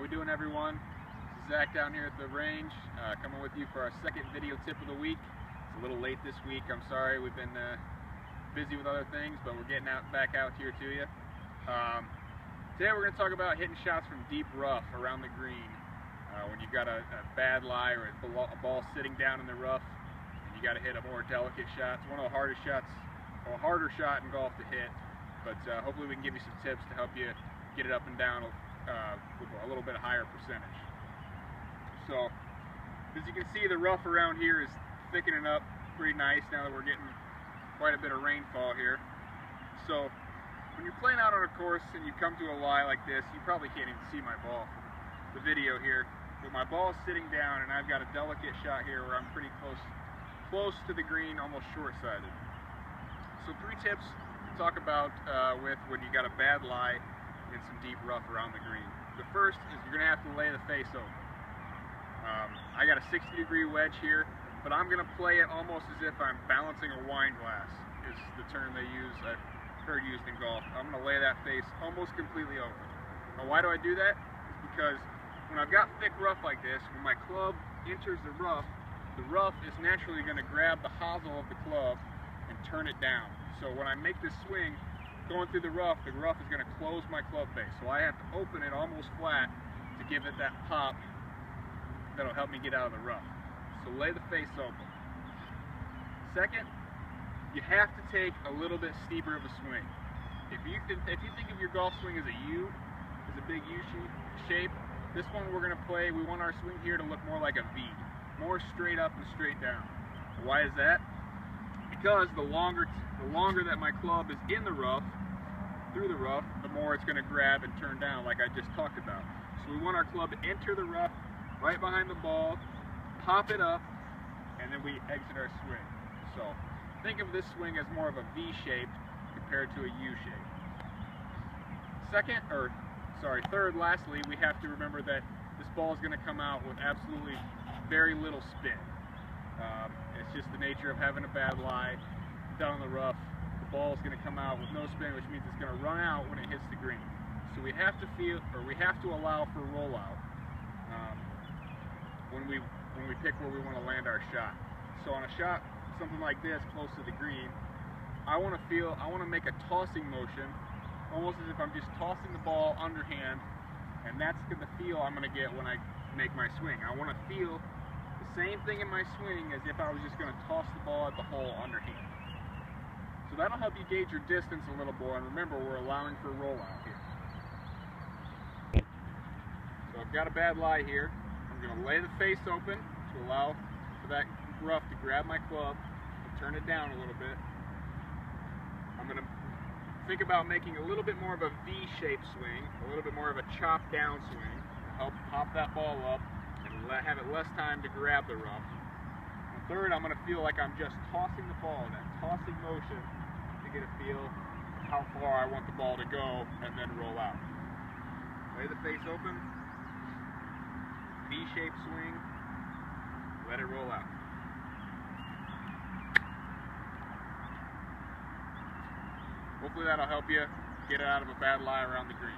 we doing, everyone? This is Zach down here at the range, coming with you for our second video tip of the week. It's a little late this week, I'm sorry. We've been busy with other things, but we're getting back out here to you. Today we're going to talk about hitting shots from deep rough around the green. When you've got a bad lie or a ball sitting down in the rough, and you got to hit a more delicate shot. It's one of the hardest shots, or a harder shot in golf to hit, but hopefully we can give you some tips to help you get it up and down with a little bit higher percentage. So, as you can see, the rough around here is thickening up pretty nice now that we're getting quite a bit of rainfall here. So, when you're playing out on a course and you come to a lie like this, you probably can't even see my ball from the video here, but my ball is sitting down and I've got a delicate shot here where I'm pretty close to the green, almost short-sided. So 3 tips to talk about with when you got a bad lie in some deep rough around the green. The first is you're going to have to lay the face open. I got a 60-degree wedge here, but I'm going to play it almost as if I'm balancing a wine glass, is the term they use, I've heard used in golf. I'm going to lay that face almost completely open. Now why do I do that? It's because when I've got thick rough like this, when my club enters the rough is naturally going to grab the hosel of the club and turn it down. So when I make this swing, going through the rough is going to close my club face. So I have to open it almost flat to give it that pop that'll help me get out of the rough. So lay the face open. Second, you have to take a little bit steeper of a swing. If you think of your golf swing as a U, as a big U shape, this one we're going to play, we want our swing here to look more like a V, more straight up and straight down. Why is that? Because the longer that my club is in the rough, through the rough, the more it's going to grab and turn down, like I just talked about. So we want our club to enter the rough right behind the ball, pop it up, and then we exit our swing. So think of this swing as more of a V shape compared to a U shape. Third, lastly, we have to remember that this ball is going to come out with absolutely very little spin. It's just the nature of having a bad lie down in the rough. The ball is going to come out with no spin, which means it's going to run out when it hits the green. So we have to allow for rollout when we pick where we want to land our shot. So on a shot something like this close to the green, I want to make a tossing motion, almost as if I'm just tossing the ball underhand, and that's the feel I'm going to get when I make my swing. I want to feel the same thing in my swing as if I was just going to toss the ball at the hole underhand. So that'll help you gauge your distance a little more, and remember, we're allowing for rollout here. So I've got a bad lie here. I'm going to lay the face open to allow for that rough to grab my club and turn it down a little bit. I'm going to think about making a little bit more of a V-shaped swing, a little bit more of a chop down swing to help pop that ball up and have it less time to grab the rough. And third, I'm going to feel like I'm just tossing the ball, that tossing motion, to get a feel of how far I want the ball to go, and then roll out. Lay the face open, V-shaped swing, let it roll out. Hopefully that'll help you get it out of a bad lie around the green.